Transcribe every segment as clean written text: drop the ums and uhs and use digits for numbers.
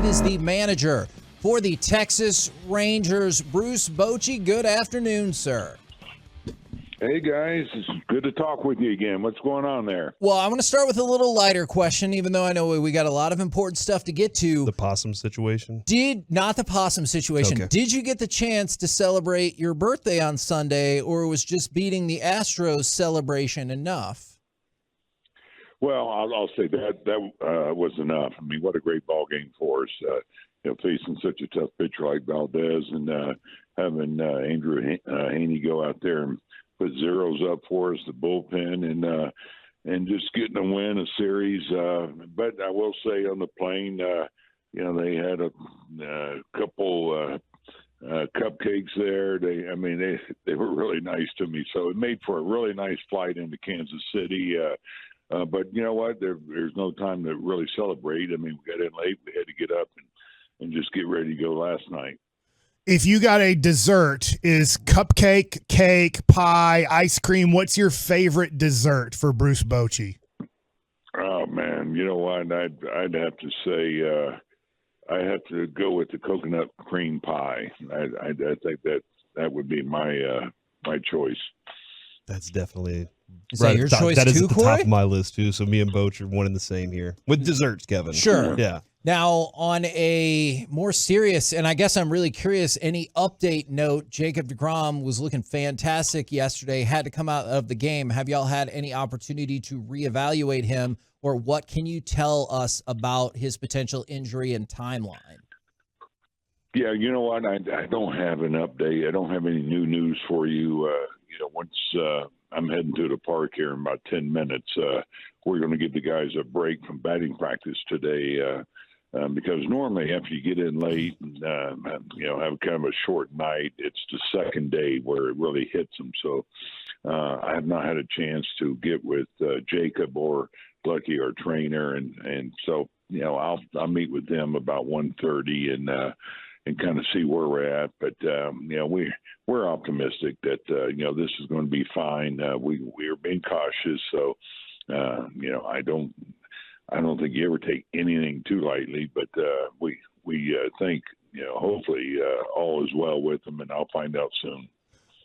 It is the manager for the Texas Rangers, Bruce Bochy. Good afternoon, sir. Hey, guys. It's good to talk with you again. What's going on there? Well, I'm going to start with a little lighter question, even though I know we got a lot of important stuff to get to. The possum situation? Not the possum situation. Okay. Did you get the chance to celebrate your birthday on Sunday, or was just beating the Astros celebration enough? Well, I'll say that was enough. I mean, what a great ball game for us. Facing such a tough pitcher like Valdez and having Andrew Haney go out there and put zeros up for us, the bullpen, and just getting a win, a series. But I will say on the plane, they had a couple cupcakes there. They were really nice to me. So it made for a really nice flight into Kansas City. But you know what? There's no time to really celebrate. I mean, we got in late. We had to get up and just get ready to go last night. If you got a dessert, is cupcake, cake, pie, ice cream, what's your favorite dessert for Bruce Bochy? Oh, man. You know what? I'd have to say I have to go with the coconut cream pie. I think that would be my choice. That's definitely Is that your choice that is too, at the Corey? top of my list, too. So me and Boch are one and the same here. With desserts, Kevin. Sure. Yeah. Now, on a more serious, and I guess I'm really curious, any update note, Jacob deGrom was looking fantastic yesterday, had to come out of the game. Have y'all had any opportunity to reevaluate him, or what can you tell us about his potential injury and timeline? Yeah, you know what? I don't have an update. I don't have any new news for you. Once I'm heading to the park here in about 10 minutes, we're going to give the guys a break from batting practice today because normally after you get in late and, have kind of a short night, it's the second day where it really hits them. So I have not had a chance to get with Jacob or Lucky, our trainer. And so, I'll meet with them about 1:30 and kind of see where we're at. But, we're optimistic that, this is going to be fine. We are being cautious. So, I don't think you ever take anything too lightly, but we think, hopefully all is well with them, and I'll find out soon.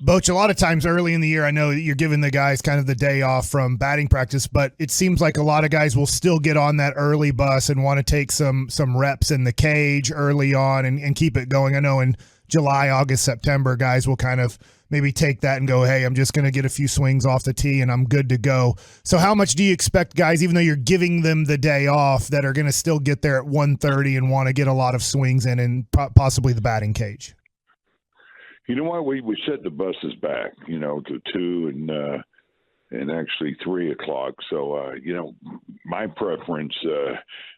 Boch, a lot of times early in the year, I know that you're giving the guys kind of the day off from batting practice, but it seems like a lot of guys will still get on that early bus and want to take some reps in the cage early on and keep it going. I know in July, August, September, guys will kind of maybe take that and go, hey, I'm just going to get a few swings off the tee and I'm good to go. So how much do you expect guys, even though you're giving them the day off, that are going to still get there at 1:30 and want to get a lot of swings in and possibly the batting cage? You know what? We set the buses back, to 2 and actually 3 o'clock. So, my preference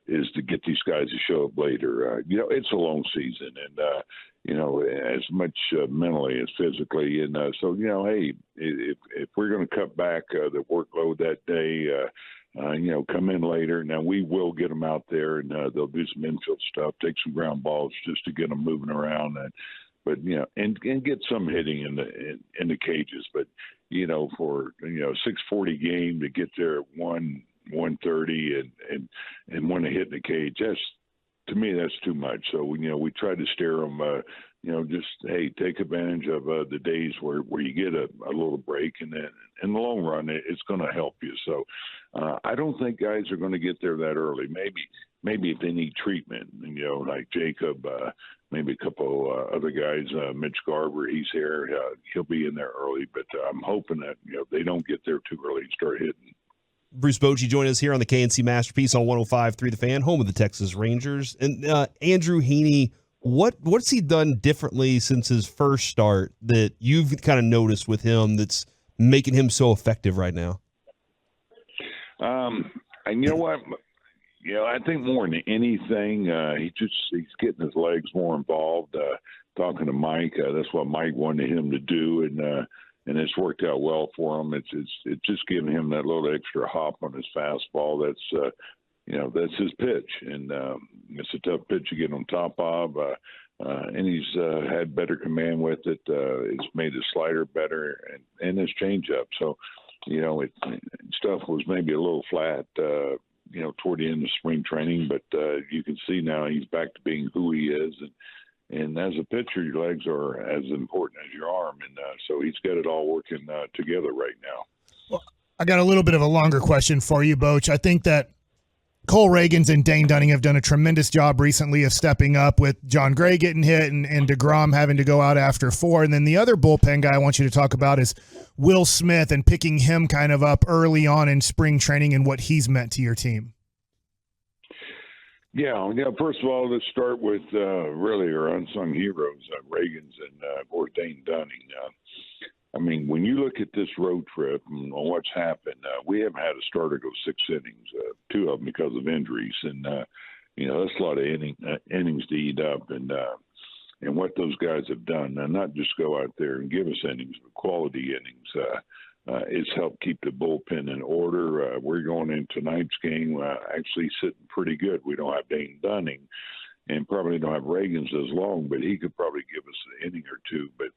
is to get these guys to show up later. It's a long season and, as much mentally as physically. And so, hey, if we're going to cut back the workload that day, come in later. Now, we will get them out there and they'll do some infield stuff, take some ground balls just to get them moving around. But and get some hitting in the cages. But for 6:40 game to get there at 1:30 and want to hit in the cage, to me that's too much. So we try to steer them. Just hey, take advantage of the days where you get a little break, and then in the long run it's going to help you. So I don't think guys are going to get there that early. Maybe if they need treatment, like Jacob, maybe a couple other guys, Mitch Garber, he's here. He'll be in there early, but I'm hoping that they don't get there too early and start hitting. Bruce Bochy joined us here on the K&C Masterpiece on 105.3 The Fan, home of the Texas Rangers. And Andrew Haney, what's he done differently since his first start that you've kind of noticed with him that's making him so effective right now? And you know what? I think more than anything, he's getting his legs more involved. Talking to Mike, that's what Mike wanted him to do, and it's worked out well for him. It's just giving him that little extra hop on his fastball. That's his pitch, and it's a tough pitch to get on top of. And he's had better command with it. It's made his slider better and his changeup. So, stuff was maybe a little flat toward the end of spring training, but you can see now he's back to being who he is. And as a pitcher, your legs are as important as your arm. And so he's got it all working together right now. Well, I got a little bit of a longer question for you, Boch. I think that Cole Reagans and Dane Dunning have done a tremendous job recently of stepping up, with John Gray getting hit and deGrom having to go out after 4. And then the other bullpen guy I want you to talk about is Will Smith, and picking him kind of up early on in spring training and what he's meant to your team. Yeah. First of all, let's start with really our unsung heroes, Reagans and Dane Dunning. I mean, when you look at this road trip and what's happened, we haven't had a starter go 6 innings, 2 of them because of injuries, and that's a lot of innings to eat up, and what those guys have done, and not just go out there and give us innings, but quality innings. It's helped keep the bullpen in order. We're going in tonight's game actually sitting pretty good. We don't have Dane Dunning, and probably don't have Reagans as long, but he could probably give us an inning or 2. But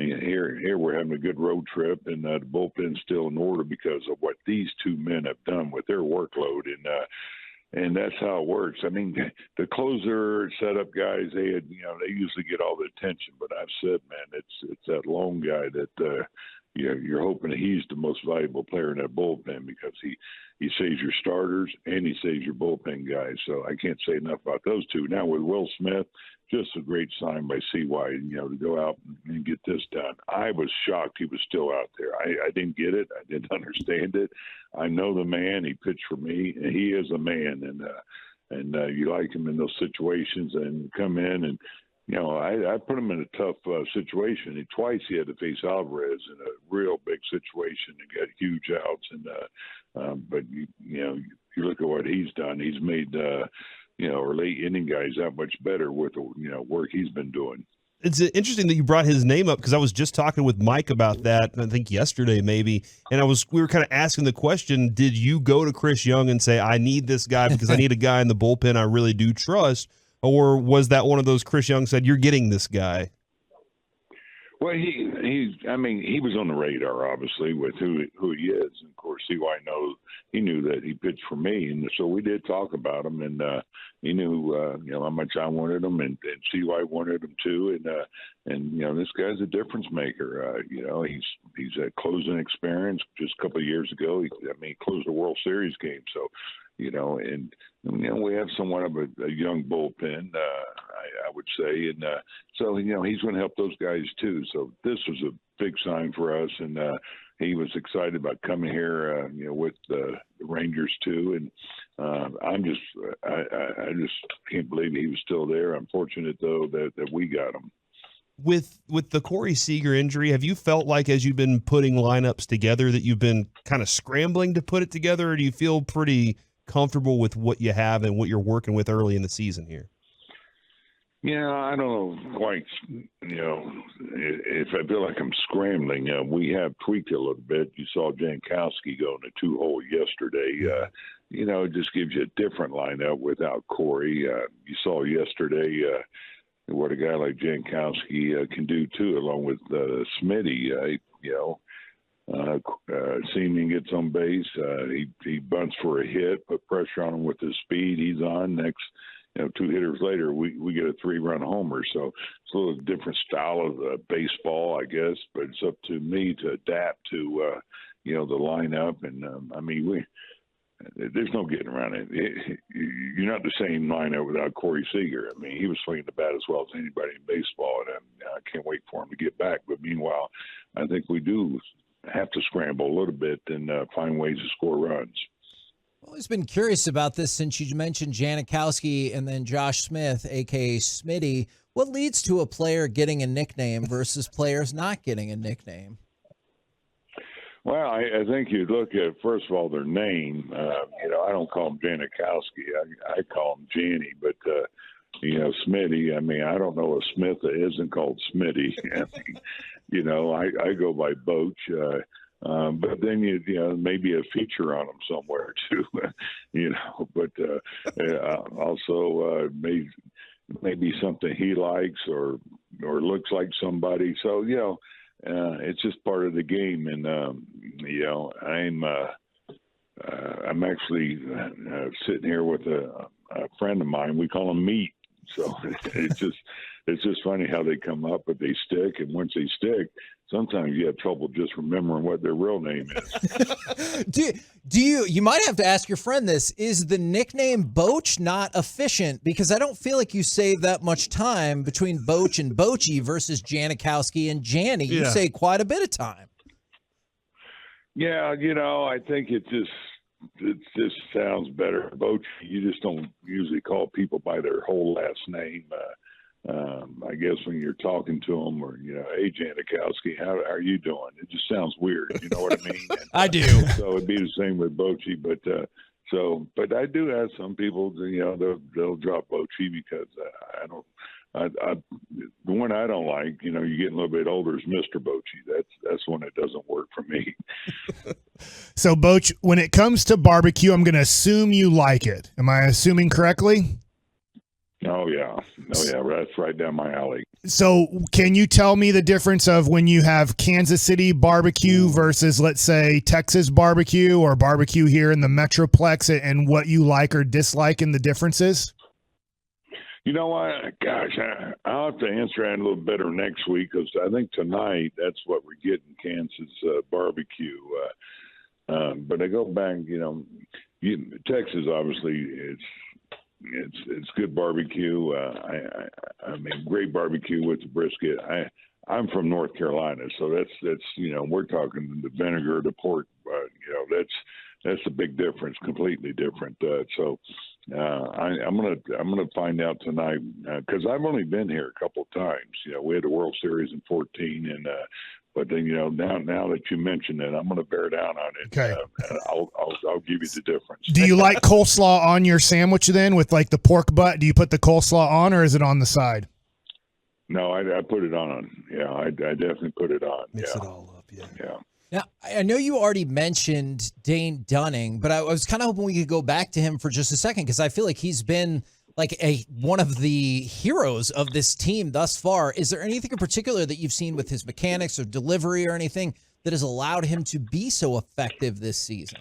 here we're having a good road trip, and the bullpen's still in order because of what these 2 men have done with their workload, and that's how it works. I mean, the closer setup guys, they usually get all the attention, but I've said, man, it's that lone guy that you're hoping that he's the most valuable player in that bullpen, because he saves your starters and he saves your bullpen guys. So I can't say enough about those 2. Now with Will Smith, just a great sign by CY, to go out and get this done. I was shocked he was still out there. I didn't get it. I didn't understand it. I know the man. He pitched for me, and he is a man. And you like him in those situations, and come in and, I put him in a tough situation. Twice he had to face Alvarez in a real big situation and got huge outs. But you look at what he's done. He's made our late inning guys that much better with the work he's been doing. It's interesting that you brought his name up, because I was just talking with Mike about that, I think yesterday maybe, and we were kind of asking the question: did you go to Chris Young and say, I need this guy because I need a guy in the bullpen I really do trust? Or was that one of those Chris Young said, you're getting this guy? Well, he was on the radar, obviously, with who he is. And of course, he knew that he pitched for me, and so we did talk about him, and he knew how much I wanted him, and CY wanted him too, and this guy's a difference maker. He's had closing experience. Just a couple of years ago, he closed a World Series game, so. We have somewhat of a young bullpen, I would say. And so, he's going to help those guys too. So this was a big sign for us. And he was excited about coming here, with the Rangers too. And I just can't believe he was still there. I'm fortunate, though, that we got him. With the Corey Seager injury, have you felt like, as you've been putting lineups together, that you've been kind of scrambling to put it together, or do you feel pretty comfortable with what you have and what you're working with early in the season here? I don't know quite, if I feel like I'm scrambling. We have tweaked a little bit. You saw Jankowski go in a 2-hole yesterday. It just gives you a different lineup without Corey. You saw yesterday what a guy like Jankowski can do too, along with Smitty. Seaman gets on base. He bunts for a hit, put pressure on him with his speed. He's on. Next, 2 hitters later, we get a 3-run homer. So it's a little different style of baseball, I guess. But it's up to me to adapt to, the lineup. And there's no getting around it. You're not the same lineup without Corey Seager. He was swinging the bat as well as anybody in baseball, and I can't wait for him to get back. But meanwhile, I think we do have to scramble a little bit and find ways to score runs. I've always been curious about this since you mentioned Janikowski and then Josh Smith, a.k.a. Smitty. What leads to a player getting a nickname versus players not getting a nickname? Well, I think you look at, first of all, their name. I don't call him Janikowski. I call him Janny. But, Smitty, I don't know a Smith that isn't called Smitty. I go by Boch. But then maybe a feature on him somewhere too, But also maybe something he likes or looks like somebody. So it's just part of the game, and I'm actually sitting here with a friend of mine. We call him Meat. So it's just funny how they come up, but they stick. And once they stick, sometimes you have trouble just remembering what their real name is. Do you might have to ask your friend this, is the nickname Boch not efficient? Because I don't feel like you save that much time between Boch and Bochy versus Janikowski and Janny. You save quite a bit of time. Yeah, I think it just sounds better. Bochy, you just don't usually call people by their whole last name. I guess when you're talking to them or, hey, Janikowski, how are you doing? It just sounds weird. You know what I mean? And, I do. So it'd be the same with Bochy. But I do have some people, they'll drop Bochy because the one I don't like, you're getting a little bit older is Mr. Bochy. That's one that doesn't work for me. So, Boch, when it comes to barbecue, I'm going to assume you like it. Am I assuming correctly? Oh, yeah. That's right down my alley. So can you tell me the difference of when you have Kansas City barbecue versus, let's say, Texas barbecue or barbecue here in the Metroplex, and what you like or dislike in the differences? You know what? Gosh, I'll have to answer that a little better next week, because I think tonight that's what we're getting, Kansas barbecue. But I go back, Texas, obviously, it's good barbecue. I mean, great barbecue with the brisket. I'm from North Carolina, so that's we're talking the vinegar, the pork. That's a big difference, completely different. I'm gonna find out tonight, because I've only been here a couple of times. We had the World Series in 2014, and but then now that you mentioned it, I'm gonna bear down on it. Okay, I'll give you the difference. Do you like coleslaw on your sandwich then, with like the pork butt? Do you put the coleslaw on, or is it on the side? No, I put it on. Yeah, I definitely put it on. Mix it all up. Yeah. Now, I know you already mentioned Dane Dunning, but I was kind of hoping we could go back to him for just a second, because I feel like he's been like one of the heroes of this team thus far. Is there anything in particular that you've seen with his mechanics or delivery or anything that has allowed him to be so effective this season?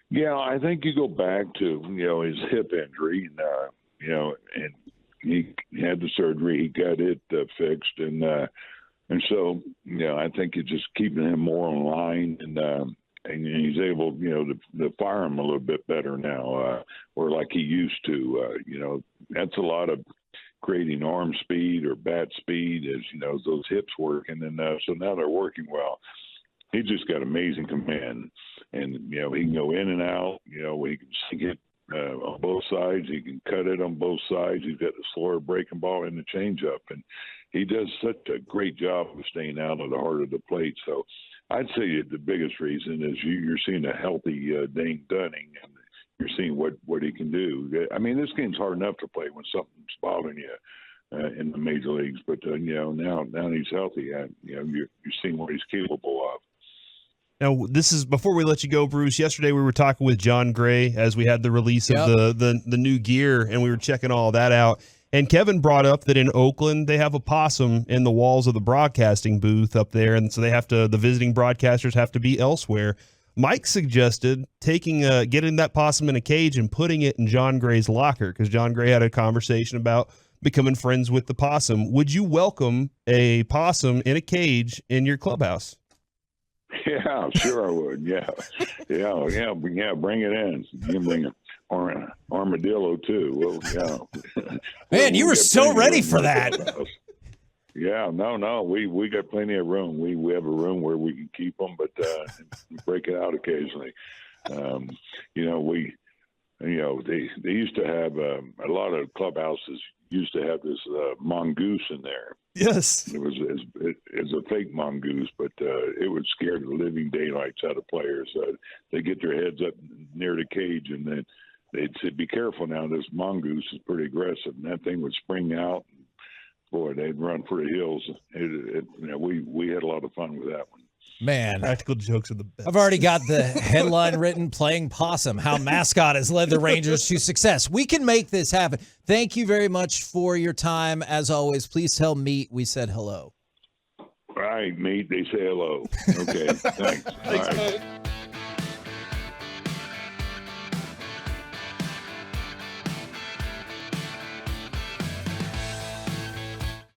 Yeah, I think you go back to, his hip injury, and he had the surgery, he got it fixed, and so, I think it's just keeping him more in line, and he's able, to fire him a little bit better now, or like he used to. That's a lot of creating arm speed or bat speed as, those hips work. And then, so now they're working well. He's just got amazing command, and, he can go in and out, he can sink it on both sides. He can cut it on both sides. He's got the slower breaking ball and the changeup, and he does such a great job of staying out of the heart of the plate. So I'd say the biggest reason is you're seeing a healthy Dane Dunning, and you're seeing what he can do. I mean, this game's hard enough to play when something's bothering you in the major leagues, but now he's healthy, and you're seeing what he's capable of. Now, this is before we let you go, Bruce. Yesterday we were talking with John Gray as we had the release of the new gear, and we were checking all that out. And Kevin brought up that in Oakland they have a possum in the walls of the broadcasting booth up there, and so the visiting broadcasters have to be elsewhere. Mike suggested getting that possum in a cage and putting it in John Gray's locker, because John Gray had a conversation about becoming friends with the possum. Would you welcome a possum in a cage in your clubhouse? Yeah, sure I would. Yeah. Bring it in. You can bring an armadillo too. Well, yeah. Man, you were so ready for that. Yeah, no, we got plenty of room. We have a room where we can keep them, but break it out occasionally. They used to have a lot of clubhouses used to have this mongoose in there. Yes, it was a fake mongoose, but it would scare the living daylights out of players. They get their heads up near the cage, and then they'd say, "Be careful now. This mongoose is pretty aggressive." And that thing would spring out. Boy, they'd run for the hills. We had a lot of fun with that one. Man, practical jokes are the best. I've already got the headline written, Playing Possum, how mascot has led the Rangers to success. We can make this happen. Thank you very much for your time. As always, please tell Meat we said hello. All right, Meat, they say hello. Okay, thanks. Thanks, all right.